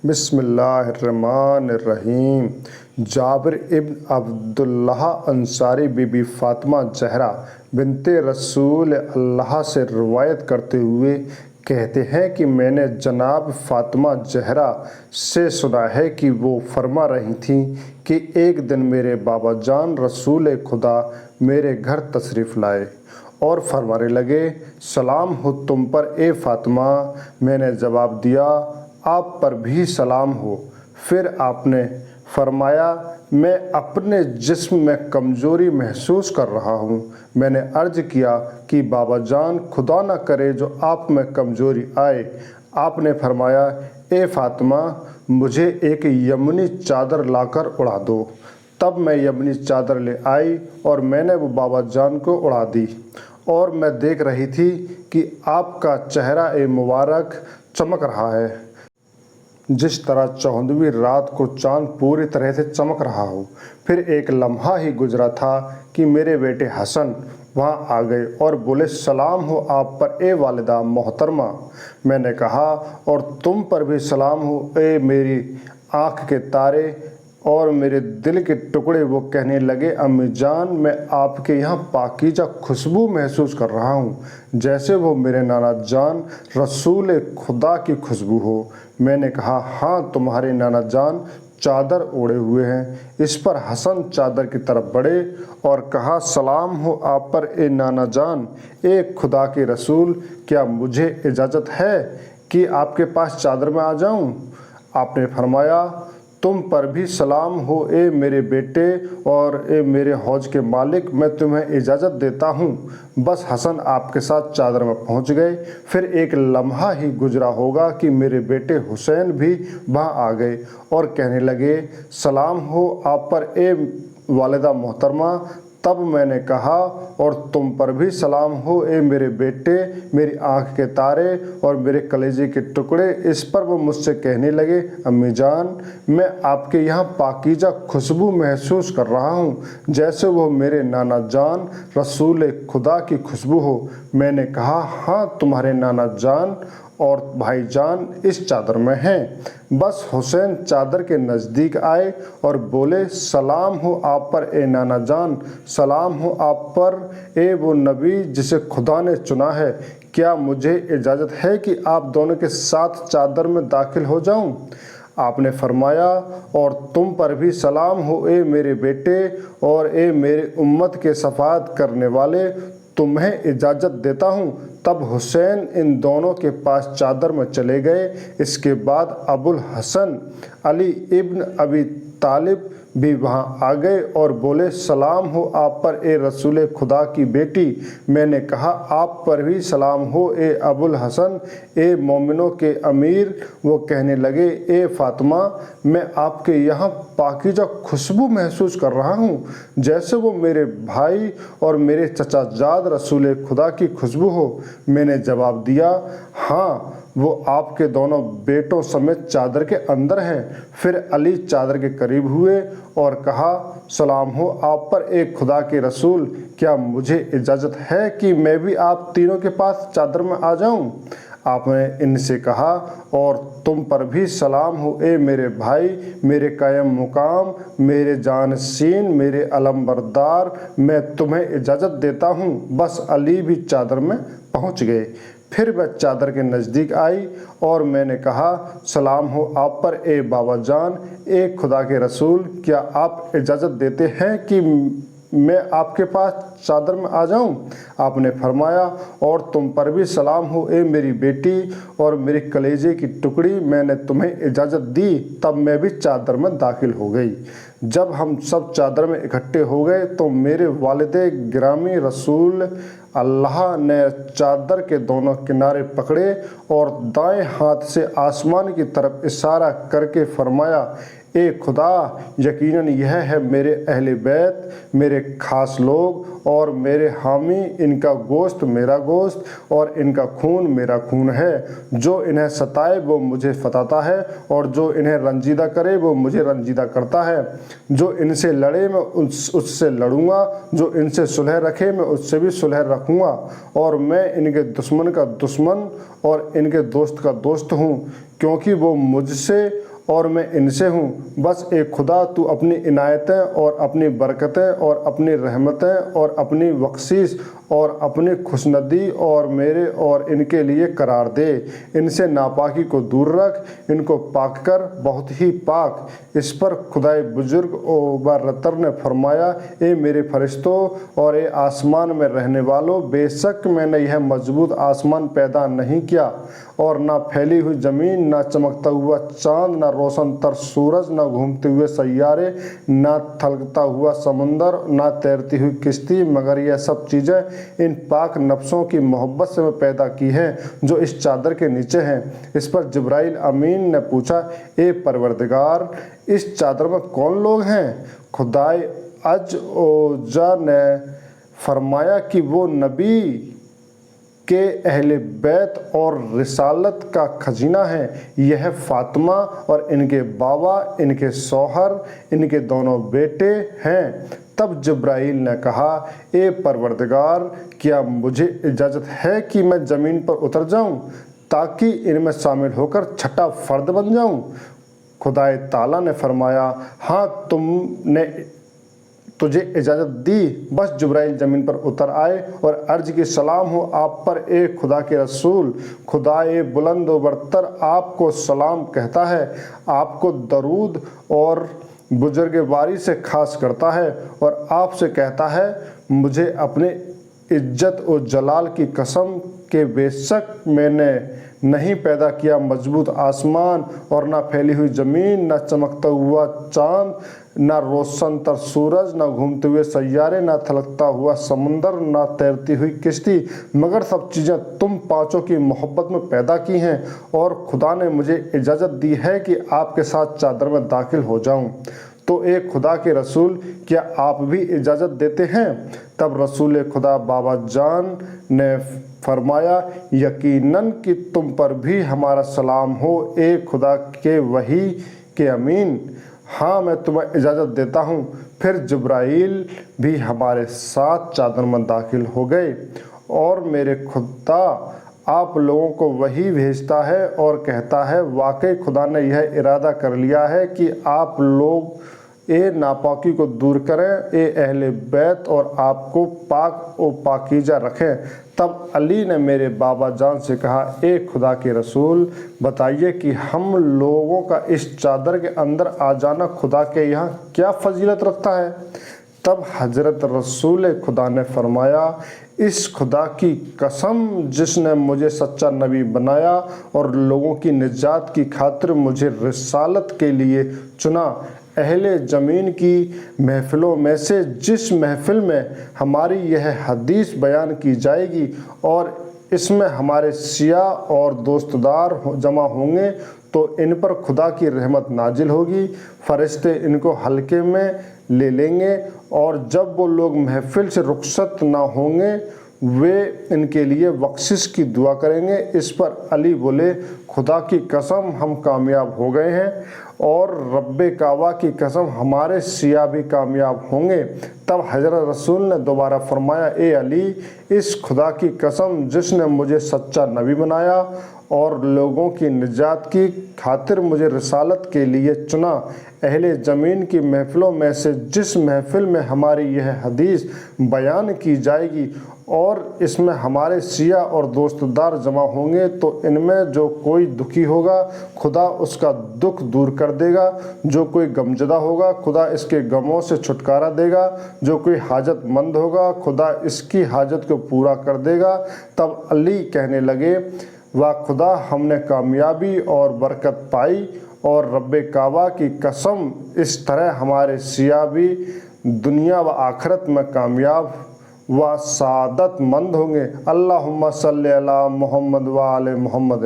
بسم اللہ الرحمن الرحیم۔ جابر ابن عبداللہ انصاری بی بی فاطمہ زہرا بنت رسول اللہ سے روایت کرتے ہوئے کہتے ہیں کہ میں نے جناب فاطمہ زہرا سے سنا ہے کہ وہ فرما رہی تھیں کہ ایک دن میرے بابا جان رسول خدا میرے گھر تشریف لائے اور فرمانے لگے، سلام ہو تم پر اے فاطمہ۔ میں نے جواب دیا، آپ پر بھی سلام ہو۔ پھر آپ نے فرمایا، میں اپنے جسم میں کمزوری محسوس کر رہا ہوں۔ میں نے عرض کیا کہ بابا جان خدا نہ کرے جو آپ میں کمزوری آئے۔ آپ نے فرمایا، اے فاطمہ مجھے ایک یمنی چادر لا کر اڑا دو۔ تب میں یمنی چادر لے آئی اور میں نے وہ بابا جان کو اڑا دی، اور میں دیکھ رہی تھی کہ آپ کا چہرہ مبارک چمک رہا ہے جس طرح 14ویں رات کو چاند پوری طرح سے چمک رہا ہو۔ پھر ایک لمحہ ہی گزرا تھا کہ میرے بیٹے حسن وہاں آ گئے اور بولے، سلام ہو آپ پر اے والدہ محترمہ۔ میں نے کہا، اور تم پر بھی سلام ہو اے میری آنکھ کے تارے اور میرے دل کے ٹکڑے۔ وہ کہنے لگے، امی جان میں آپ کے یہاں پاکیزہ خوشبو محسوس کر رہا ہوں، جیسے وہ میرے نانا جان رسول خدا کی خوشبو ہو۔ میں نے کہا، ہاں تمہارے نانا جان چادر اوڑھے ہوئے ہیں۔ اس پر حسن چادر کی طرف بڑھے اور کہا، سلام ہو آپ پر اے نانا جان۔ اے خدا کے رسول، کیا مجھے اجازت ہے کہ آپ کے پاس چادر میں آ جاؤں؟ آپ نے فرمایا، تم پر بھی سلام ہو اے میرے بیٹے اور اے میرے حوض کے مالک، میں تمہیں اجازت دیتا ہوں۔ بس حسن آپ کے ساتھ چادر میں پہنچ گئے۔ پھر ایک لمحہ ہی گزرا ہوگا کہ میرے بیٹے حسین بھی وہاں آ گئے اور کہنے لگے، سلام ہو آپ پر اے والدہ محترمہ۔ تب میں نے کہا، اور تم پر بھی سلام ہو اے میرے بیٹے، میری آنکھ کے تارے اور میرے کلیجے کے ٹکڑے۔ اس پر وہ مجھ سے کہنے لگے، امی جان میں آپ کے یہاں پاکیزہ خوشبو محسوس کر رہا ہوں، جیسے وہ میرے نانا جان رسول خدا کی خوشبو ہو۔ میں نے کہا، ہاں تمہارے نانا جان اور بھائی جان اس چادر میں ہیں۔ بس حسین چادر کے نزدیک آئے اور بولے، سلام ہو آپ پر اے نانا جان، سلام ہو آپ پر اے وہ نبی جسے خدا نے چنا ہے۔ کیا مجھے اجازت ہے کہ آپ دونوں کے ساتھ چادر میں داخل ہو جاؤں؟ آپ نے فرمایا، اور تم پر بھی سلام ہو اے میرے بیٹے اور اے میرے امت کے شفاعت کرنے والے، تمہیں اجازت دیتا ہوں۔ تب حسین ان دونوں کے پاس چادر میں چلے گئے۔ اس کے بعد ابو الحسن علی ابن ابی طالب بھی وہاں آ گئے اور بولے، سلام ہو آپ پر اے رسول خدا کی بیٹی۔ میں نے کہا، آپ پر بھی سلام ہو اے ابو الحسن، اے مومنوں کے امیر۔ وہ کہنے لگے، اے فاطمہ میں آپ کے یہاں پاکیزہ خوشبو محسوس کر رہا ہوں، جیسے وہ میرے بھائی اور میرے چچا جاد رسول خدا کی خوشبو ہو۔ میں نے جواب دیا، ہاں وہ آپ کے دونوں بیٹوں سمیت چادر کے اندر ہیں۔ پھر علی چادر کے قریب ہوئے اور کہا، سلام ہو آپ پر اے خدا کے رسول، کیا مجھے اجازت ہے کہ میں بھی آپ تینوں کے پاس چادر میں آ جاؤں؟ آپ نے ان سے کہا، اور تم پر بھی سلام ہو اے میرے بھائی، میرے قائم مقام، میرے جانشین، میرے علمبردار، میں تمہیں اجازت دیتا ہوں۔ بس علی بھی چادر میں پہنچ گئے۔ پھر میں چادر کے نزدیک آئی اور میں نے کہا، سلام ہو آپ پر اے بابا جان، اے خدا کے رسول، کیا آپ اجازت دیتے ہیں کہ میں آپ کے پاس چادر میں آ جاؤں؟ آپ نے فرمایا، اور تم پر بھی سلام ہو اے میری بیٹی اور میری کلیجے کی ٹکڑی، میں نے تمہیں اجازت دی۔ تب میں بھی چادر میں داخل ہو گئی۔ جب ہم سب چادر میں اکٹھے ہو گئے تو میرے والد گرامی رسول اللہ نے چادر کے دونوں کنارے پکڑے اور دائیں ہاتھ سے آسمان کی طرف اشارہ کر کے فرمایا، اے خدا، یقیناً یہ ہے میرے اہل بیت، میرے خاص لوگ اور میرے حامی، ان کا گوشت میرا گوشت اور ان کا خون میرا خون ہے۔ جو انہیں ستائے وہ مجھے ستاتا ہے اور جو انہیں رنجیدہ کرے وہ مجھے رنجیدہ کرتا ہے۔ جو ان سے لڑے میں اس سے لڑوں گا، جو ان سے صلح رکھے میں اس سے بھی صلح رکھوں گا، اور میں ان کے دشمن کا دشمن اور ان کے دوست کا دوست ہوں، کیونکہ وہ مجھ سے اور میں ان سے ہوں۔ بس اے خدا تو اپنی عنایتیں اور اپنی برکتیں اور اپنی رحمتیں اور اپنی بخشش اور اپنی خوشندی اور میرے اور ان کے لیے قرار دے۔ ان سے ناپاکی کو دور رکھ، ان کو پاک کر، بہت ہی پاک۔ اس پر خدائے بزرگ و برتر نے فرمایا، اے میرے فرشتوں اور اے آسمان میں رہنے والوں، بے شک میں نے یہ مضبوط آسمان پیدا نہیں کیا اور نہ پھیلی ہوئی زمین، نہ چمکتا ہوا چاند، نہ روشن تر سورج، نہ گھومتے ہوئے سیارے، نہ تھلکتا ہوا سمندر، نہ تیرتی ہوئی کشتی، مگر یہ سب چیزیں ان پاک نفسوں کی محبت سے میں پیدا کی ہیں جو اس چادر کے نیچے ہیں۔ اس پر جبرائیل امین نے پوچھا، اے پروردگار، اس چادر میں کون لوگ ہیں؟ خدائے عز و جل نے فرمایا کہ وہ نبی کے اہل بیت اور رسالت کا خزینہ ہیں۔ یہ فاطمہ اور ان کے بابا، ان کے شوہر، ان کے دونوں بیٹے ہیں۔ تب جبرائیل نے کہا، اے پروردگار، کیا مجھے اجازت ہے کہ میں زمین پر اتر جاؤں تاکہ ان میں شامل ہو کر چھٹا فرد بن جاؤں؟ خدائے تعالیٰ نے فرمایا، ہاں، تجھے اجازت دی۔ بس جبرائیل زمین پر اتر آئے اور عرض کی، سلام ہو آپ پر اے خدا کے رسول، خدائے بلند و برتر آپ کو سلام کہتا ہے، آپ کو درود اور بزرگواری سے خاص کرتا ہے اور آپ سے کہتا ہے، مجھے اپنے عزت و جلال کی قسم کہ بے شک میں نے نہیں پیدا کیا مضبوط آسمان اور نہ پھیلی ہوئی زمین، نہ چمکتا ہوا چاند، نہ روشن تر سورج، نہ گھومتے ہوئے سیارے، نہ تھلکتا ہوا سمندر، نہ تیرتی ہوئی کشتی، مگر سب چیزیں تم پانچوں کی محبت میں پیدا کی ہیں، اور خدا نے مجھے اجازت دی ہے کہ آپ کے ساتھ چادر میں داخل ہو جاؤں۔ تو اے خدا کے رسول، کیا آپ بھی اجازت دیتے ہیں؟ تب رسول خدا بابا جان نے فرمایا، یقیناً کہ تم پر بھی ہمارا سلام ہو اے خدا کے وحی کے امین۔ ہاں، میں تمہیں اجازت دیتا ہوں۔ پھر جبرائیل بھی ہمارے ساتھ چادر میں داخل ہو گئے، اور میرے خدا آپ لوگوں کو وحی بھیجتا ہے اور کہتا ہے، واقعی خدا نے یہ ارادہ کر لیا ہے کہ آپ لوگ اے ناپاکی کو دور کریں، اے اہل بیت، اور آپ کو پاک و پاکیزہ رکھیں۔ تب علی نے میرے بابا جان سے کہا، اے خدا کے رسول، بتائیے کہ ہم لوگوں کا اس چادر کے اندر آ جانا خدا کے یہاں کیا فضیلت رکھتا ہے؟ تب حضرت رسول خدا نے فرمایا، اس خدا کی قسم جس نے مجھے سچا نبی بنایا اور لوگوں کی نجات کی خاطر مجھے رسالت کے لیے چنا، اہل زمین کی محفلوں میں سے جس محفل میں ہماری یہ حدیث بیان کی جائے گی اور اس میں ہمارے سیاح اور دوست دار جمع ہوں گے، تو ان پر خدا کی رحمت نازل ہوگی، فرشتے ان کو حلقے میں لے لیں گے، اور جب وہ لوگ محفل سے رخصت نہ ہوں گے وہ ان کے لیے بخشش کی دعا کریں گے۔ اس پر علی بولے، خدا کی قسم ہم کامیاب ہو گئے ہیں، اور رب کعبہ کی قسم ہمارے سیاح بھی کامیاب ہوں گے۔ تب حضرت رسول نے دوبارہ فرمایا، اے علی، اس خدا کی قسم جس نے مجھے سچا نبی بنایا اور لوگوں کی نجات کی خاطر مجھے رسالت کے لیے چنا، اہل زمین کی محفلوں میں سے جس محفل میں ہماری یہ حدیث بیان کی جائے گی اور اس میں ہمارے سیاح اور دوست دار جمع ہوں گے، تو ان میں جو کوئی دکھی ہوگا خدا اس کا دکھ دور کر دے گا، جو کوئی غمزدہ ہوگا خدا اس کے غموں سے چھٹکارا دے گا، جو کوئی حاجت مند ہوگا خدا اس کی حاجت کو پورا کر دے گا۔ تب علی کہنے لگے، واہ خدا، ہم نے کامیابی اور برکت پائی، اور رب کعبہ کی قسم اس طرح ہمارے سیاح بھی دنیا و آخرت میں کامیاب و سعادت مند ہوں گے۔ اللہم صلی علی محمد و آل محمد۔